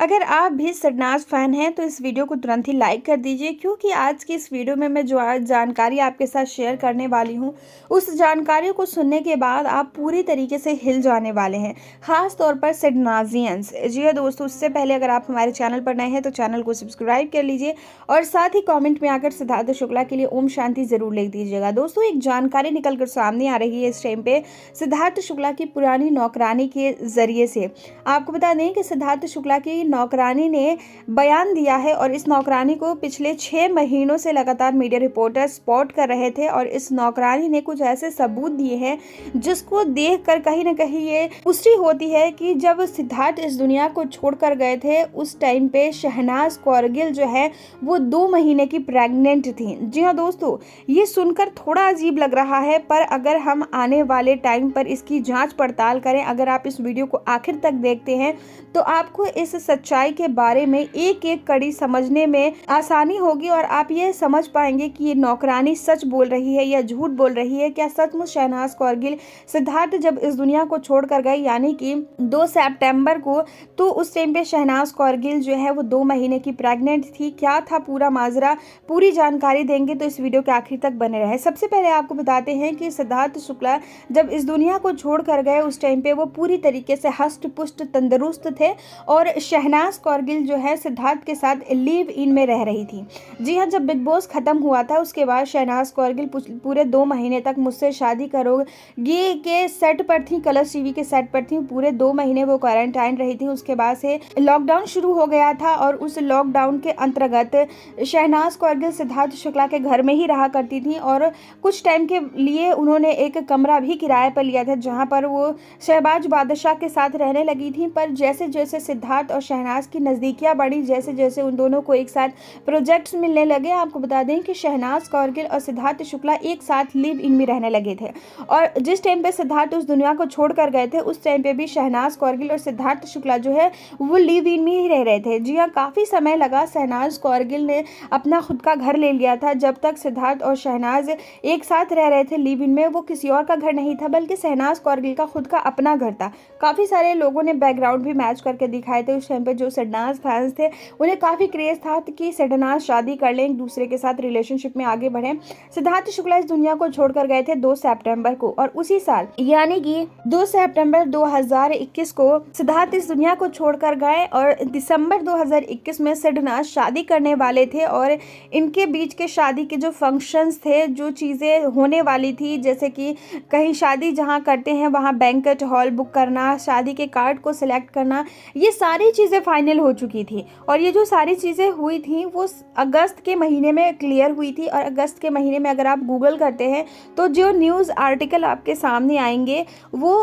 अगर आप भी सरनाज फ़ैन हैं तो इस वीडियो को तुरंत ही लाइक कर दीजिए, क्योंकि आज की इस वीडियो में मैं जो आज जानकारी आपके साथ शेयर करने वाली हूँ, उस जानकारी को सुनने के बाद आप पूरी तरीके से हिल जाने वाले हैं, ख़ास तौर पर सिडनाजियंस। जी हाँ दोस्तों, उससे पहले अगर आप हमारे चैनल पर नए हैं तो चैनल को सब्सक्राइब कर लीजिए और साथ ही कॉमेंट में आकर सिद्धार्थ शुक्ला के लिए ओम शांति ज़रूर लिख दीजिएगा। दोस्तों, एक जानकारी निकल कर सामने आ रही है इस टाइम पे सिद्धार्थ शुक्ला की पुरानी नौकरानी के ज़रिए से। आपको बता दें कि सिद्धार्थ शुक्ला की नौकरानी ने बयान दिया है और इस नौकरानी को पिछले 6 महीनों से लगातार मीडिया रिपोर्टर स्पॉट कर रहे थे और इस नौकरानी ने कुछ ऐसे सबूत दिए हैं जिसको देखकर कहीं ना कहीं ये पुष्टि होती है कि जब सिद्धार्थ इस दुनिया को छोड़कर गए थे उस टाइम पे शहनाज कौरगिल जो है वो 2 महीने की प्रेग्नेंट थी। जी हाँ दोस्तों, ये सुनकर थोड़ा अजीब लग रहा है, पर अगर हम आने वाले टाइम पर इसकी जांच पड़ताल करें, अगर आप इस वीडियो को आखिर तक देखते हैं तो आपको इस सच्चाई के बारे में एक एक कड़ी समझने में आसानी होगी और आप ये समझ पाएंगे कि ये नौकरानी सच बोल रही है या झूठ बोल रही है। क्या सचमुच शहनाज कौरगिल सिद्धार्थ जब इस दुनिया को छोड़कर गए यानी कि 2 सितंबर को, तो उस टाइम पे शहनाज कौरगिल जो है वो 2 महीने की प्रेग्नेंट थी? क्या था पूरा माजरा, पूरी जानकारी देंगे, तो इस वीडियो के आखिर तक बने रहे। सबसे पहले आपको बताते हैं कि सिद्धार्थ शुक्ला जब इस दुनिया को छोड़कर गए उस टाइम पे वो पूरी तरीके से हष्ट पुष्ट तंदुरुस्त थे और शहनाज कौरगिल जो है सिद्धार्थ के साथ लिव इन में रह रही थी। जी हाँ, जब बिग बॉस खत्म हुआ था उसके बाद शहनाज कौरगिल पूरे 2 महीने तक मुझसे शादी करोगे के सेट पर थी, कलर्स टीवी के सेट पर थी। पूरे 2 महीने वो क्वारंटाइन रही थी। उसके बाद से लॉकडाउन शुरू हो गया था और उस लॉकडाउन के अंतर्गत शहनाज कौरगिल सिद्धार्थ शुक्ला के घर में ही रहा करती थी और कुछ टाइम के लिए उन्होंने एक कमरा भी किराए पर लिया था जहाँ पर वो शहबाज बादशाह के साथ रहने लगी थी। पर जैसे जैसे सिद्धार्थ और शहनाज की नज़दीकियाँ बढ़ी, जैसे जैसे उन दोनों को एक साथ प्रोजेक्ट्स मिलने लगे, आपको बता दें कि शहनाज कौरगिल और सिद्धार्थ शुक्ला एक साथ लिव इन में रहने लगे थे। और जिस टाइम पे सिद्धार्थ उस दुनिया को छोड़कर गए थे उस टाइम पे भी शहनाज कौरगिल और सिद्धार्थ शुक्ला जो है वो लिव इन में ही रह रहे थे। जी हाँ, काफ़ी समय लगा। शहनाज कौरगिल ने अपना खुद का घर ले लिया था। जब तक सिद्धार्थ और शहनाज एक साथ रह रहे थे लिव इन में, वो किसी और का घर नहीं था बल्कि शहनाज कौरगिल का खुद का अपना घर था। काफ़ी सारे लोगों ने बैकग्राउंड भी मैच करके दिखाए थे। उस टाइम पे जो सिडनाज फैंस थे उन्हें काफ़ी क्रेज था कि सिडनाज शादी कर लें, एक दूसरे के साथ रिलेशनशिप में आगे बढ़ें। सिद्धार्थ शुक्ला इस दुनिया को छोड़कर गए थे 2 सितंबर को और उसी साल यानी कि 2 सितंबर 2021 को सिद्धार्थ इस दुनिया को छोड़कर गए और दिसंबर 2021 में सिडनाज शादी करने वाले थे और इनके बीच के शादी के जो फंक्शंस थे, जो चीज़ें होने वाली थी, जैसे कि कहीं शादी जहाँ करते हैं वहाँ बैंक्वेट हॉल बुक करना, शादी के कार्ड को सिलेक्ट करना, ये सारी चीज़ें फाइनल हो चुकी थी। और ये जो सारी चीज़ें हुई थी वो अगस्त के महीने में क्लियर हुई थी। और अगस्त के महीने में अगर आप गूगल करते हैं तो जो न्यूज़ आर्टिकल आपके सामने आएंगे वो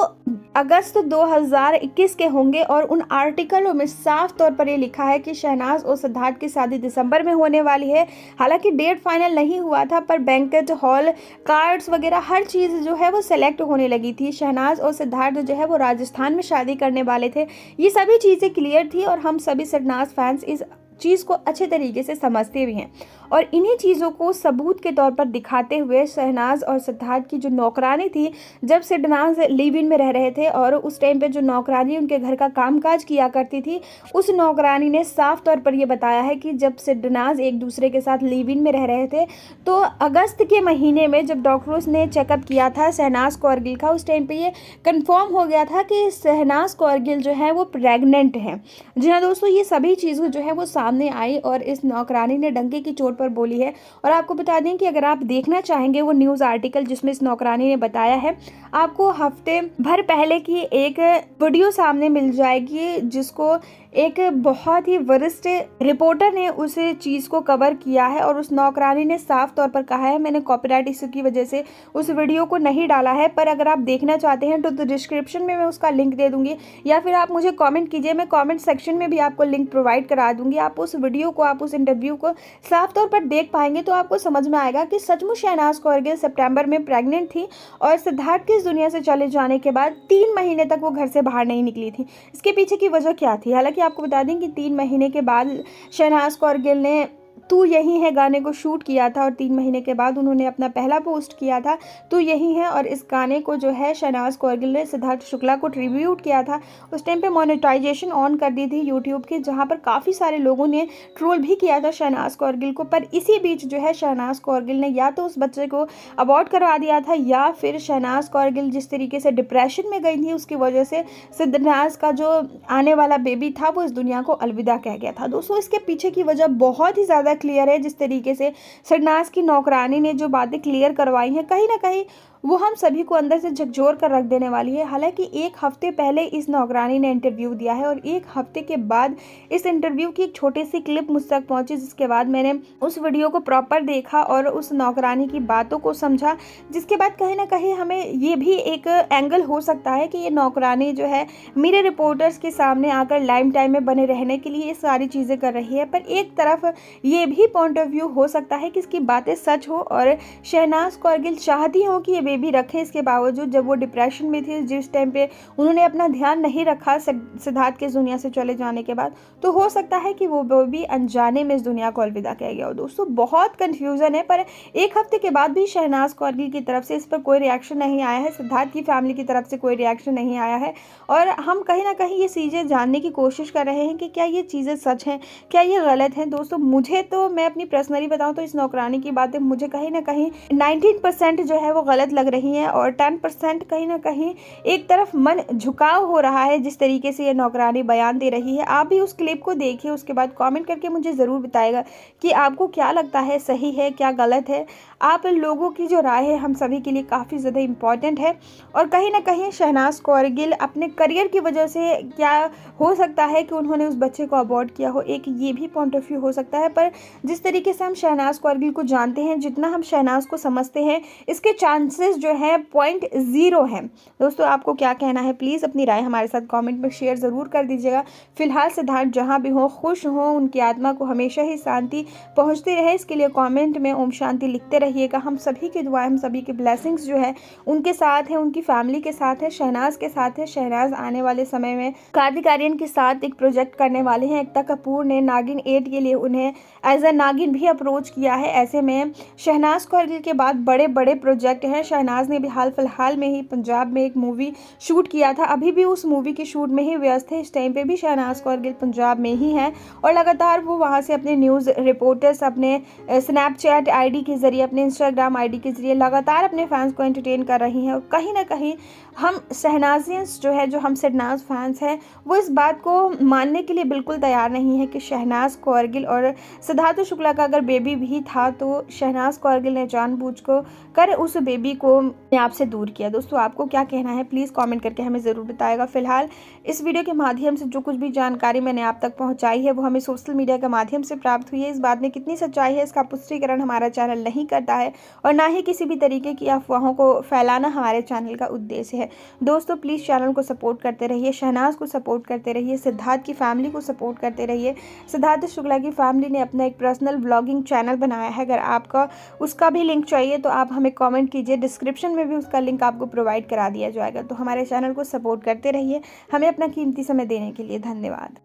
अगस्त 2021 के होंगे और उन आर्टिकलों में साफ तौर पर ये लिखा है कि शहनाज और सिद्धार्थ की शादी दिसंबर में होने वाली है। हालांकि डेट फाइनल नहीं हुआ था पर बैंक्वेट हॉल, कार्ड्स वगैरह हर चीज़ जो है वो सेलेक्ट होने लगी थी। शहनाज और सिद्धार्थ जो है वो राजस्थान में शादी करने वाले थे। ये सभी चीज़ें क्लियर थी और हम सभी सिडनाज फैंस इस चीज़ को अच्छे तरीके से समझते भी हैं और इन्हीं चीज़ों को सबूत के तौर पर दिखाते हुए शहनाज और सिद्धार्थ की जो नौकरानी थी, जब सिडनाज लिव इन में रह रहे थे और उस टाइम पे जो नौकरानी उनके घर का कामकाज किया करती थी, उस नौकरानी ने साफ तौर पर यह बताया है कि जब सिडनाज एक दूसरे के साथ लिव इन में रह रहे थे तो अगस्त के महीने में जब डॉक्टर्स ने चेकअप किया था शहनाज कौरगिल का, उस टाइम पर ये कन्फर्म हो गया था कि शहनाज कौरगिल जो है वो प्रेगनेंट है। जी हाँ दोस्तों, ये सभी चीज़ें जो है वो सामने आई और इस नौकरानी ने डंके की चोट पर बोली है। और आपको बता दें कि अगर आप देखना चाहेंगे वो न्यूज़ आर्टिकल जिसमें इस नौकरानी ने बताया है, आपको हफ्ते भर पहले की एक वीडियो सामने मिल जाएगी जिसको एक बहुत ही वरिष्ठ रिपोर्टर ने उस चीज़ को कवर किया है और उस नौकरानी ने साफ तौर पर कहा है, मैंने कॉपीराइट इशू की वजह से उस वीडियो को नहीं डाला है, पर अगर आप देखना चाहते हैं तो डिस्क्रिप्शन में मैं उसका लिंक दे दूंगी या फिर आप मुझे कमेंट कीजिए, मैं कमेंट सेक्शन में भी आपको लिंक प्रोवाइड करा दूंगी। आप उस वीडियो को, आप उस इंटरव्यू को साफ तौर पर देख पाएंगे तो आपको समझ में आएगा कि सचमुच शहनाज कौरगिल सितंबर में प्रेग्नेंट थी और सिद्धार्थ के इस दुनिया से चले जाने के बाद 3 महीने तक वो घर से बाहर नहीं निकली थी। इसके पीछे की वजह क्या थी? हालांकि आपको बता दें कि 3 महीने के बाद शहनाज कौरगिल ने तू यही है गाने को शूट किया था और 3 महीने के बाद उन्होंने अपना पहला पोस्ट किया था तू यही है। और इस गाने को जो है शहनाज कौरगिल ने सिद्धार्थ शुक्ला को ट्रिब्यूट किया था। उस टाइम पे मोनेटाइजेशन ऑन कर दी थी यूट्यूब की, जहाँ पर काफ़ी सारे लोगों ने ट्रोल भी किया था शहनाज कौरगिल को। पर इसी बीच जो है शहनाज कौरगिल ने या तो उस बच्चे को अबॉर्ट करवा दिया था या फिर शहनाज कौरगिल जिस तरीके से डिप्रेशन में गई थी उसकी वजह से सिद्धनाज का जो आने वाला बेबी था वो इस दुनिया को अलविदा कह गया था। दोस्तों इसके पीछे की वजह बहुत ही ज़्यादा क्लियर है। जिस तरीके से शहनाज की नौकरानी ने जो बातें क्लियर करवाई हैं, कहीं ना कहीं वो हम सभी को अंदर से झकझोर कर रख देने वाली है। हालांकि 1 हफ्ते पहले इस नौकरानी ने इंटरव्यू दिया है और 1 हफ्ते के बाद इस इंटरव्यू की एक छोटी सी क्लिप मुझ तक पहुंची, जिसके बाद मैंने उस वीडियो को प्रॉपर देखा और उस नौकरानी की बातों को समझा। जिसके बाद कहीं ना कहीं हमें ये भी एक एंगल हो सकता है कि ये नौकरानी जो है मेरे रिपोर्टर्स के सामने आकर लाइम टाइम में बने रहने के लिए ये सारी चीज़ें कर रही है। पर एक तरफ ये भी पॉइंट ऑफ व्यू हो सकता है कि इसकी बातें सच हो और शहनाज कौरगिल चाहती हो कि बेबी रखें। इसके बावजूद जब वो डिप्रेशन में थी, जिस टाइम पे उन्होंने अपना ध्यान नहीं रखा सिद्धार्थ के इस दुनिया से चले जाने के बाद, तो हो सकता है कि वो बेबी अनजाने में इस दुनिया को अलविदा कह गया हो। दोस्तों बहुत कंफ्यूजन है, पर 1 हफ्ते के बाद भी शहनाज कौरगिल की तरफ से इस पर कोई रिएक्शन नहीं आया है, सिद्धार्थ की फैमिली की तरफ से कोई रिएक्शन नहीं आया है। और हम कहीं ना कहीं ये चीज़ें जानने की कोशिश कर रहे हैं कि क्या ये चीज़ें सच हैं, क्या ये गलत हैं। दोस्तों मुझे तो, मैं अपनी पर्सनली बताऊँ तो इस नौकरानी की बातें मुझे कहीं ना कहीं 19% जो है वो गलत लग रही हैं और 10% कहीं ना कहीं एक तरफ मन झुकाव हो रहा है जिस तरीके से ये नौकरानी बयान दे रही है। आप भी उस क्लिप को देखिए, उसके बाद कमेंट करके मुझे ज़रूर बताएगा कि आपको क्या लगता है, सही है क्या गलत है। आप लोगों की जो राय है हम सभी के लिए काफ़ी ज़्यादा इम्पॉर्टेंट है। और कहीं ना कहीं शहनाज कौरगिल अपने करियर की वजह से, क्या हो सकता है कि उन्होंने उस बच्चे को अबॉर्ट किया हो, एक ये भी पॉइंट ऑफ व्यू हो सकता है। पर जिस तरीके से हम शहनाज कौरगिल को जानते हैं, जितना हम शहनाज को समझते हैं, इसके चांसेस जो है 0.0 है। दोस्तों आपको क्या कहना है, प्लीज़ अपनी राय हमारे साथ कमेंट में शेयर ज़रूर कर दीजिएगा। फिलहाल सिद्धार्थ जहाँ भी हो खुश हों, उनकी आत्मा को हमेशा ही शांति पहुँचती रहे, इसके लिए कमेंट में ओम शांति लिखते रहिएगा। हम सभी की दुआएं, हम सभी की ब्लेसिंग्स जो है उनके साथ है, उनकी फैमिली के साथ है, शहनाज के साथ है। शहनाज आने वाले समय में कार्तिक आर्यन के साथ एक प्रोजेक्ट करने वाले हैं। एकता कपूर ने नागिन 8 के लिए उन्हें एज अ नागिन भी अप्रोच किया है। ऐसे में शहनाज कौरगिल के बाद बड़े बड़े प्रोजेक्ट हैं। शहनाज ने भी हाल फिलहाल में ही पंजाब में एक मूवी शूट किया था, अभी भी उस मूवी के शूट में ही व्यस्त है। इस टाइम पे भी शहनाज कौरगिल पंजाब में ही है और लगातार वो वहाँ से अपने न्यूज़ रिपोर्टर्स, अपने स्नैपचैट आईडी के ज़रिए, अपने इंस्टाग्राम आईडी के ज़रिए लगातार अपने फैंस को एंटरटेन कर रही हैं। और कहीं ना कहीं हम शहनाजियंस जो है, जो हम शहनाज फैंस हैं, वो इस बात को मानने के लिए बिल्कुल तैयार नहीं है कि शहनाज कौरगिल और सिद्धार्थ शुक्ला का अगर बेबी भी था तो शहनाज कौरगिल ने जानबूझकर उस बेबी को आपसे दूर किया। दोस्तों आपको क्या कहना है, प्लीज़ कमेंट करके हमें ज़रूर बताएगा। फिलहाल इस वीडियो के माध्यम से जो कुछ भी जानकारी मैंने आप तक पहुंचाई है वो हमें सोशल मीडिया के माध्यम से प्राप्त हुई है। इस बात में कितनी सच्चाई है इसका पुष्टिकरण हमारा चैनल नहीं करता है और ना ही किसी भी तरीके की अफवाहों को फैलाना हमारे चैनल का उद्देश्य है। दोस्तों प्लीज़ चैनल को सपोर्ट करते रहिए, शहनाज को सपोर्ट करते रहिए, सिद्धार्थ की फैमिली को सपोर्ट करते रहिए। सिद्धार्थ शुक्ला की फैमिली ने अपना एक पर्सनल ब्लॉगिंग चैनल बनाया है, अगर आपका उसका भी लिंक चाहिए तो आप हमें कमेंट कीजिए, डिस्क्रिप्शन में भी उसका लिंक आपको प्रोवाइड करा दिया जाएगा। तो हमारे चैनल को सपोर्ट करते रहिए। हमें अपना कीमती समय देने के लिए धन्यवाद।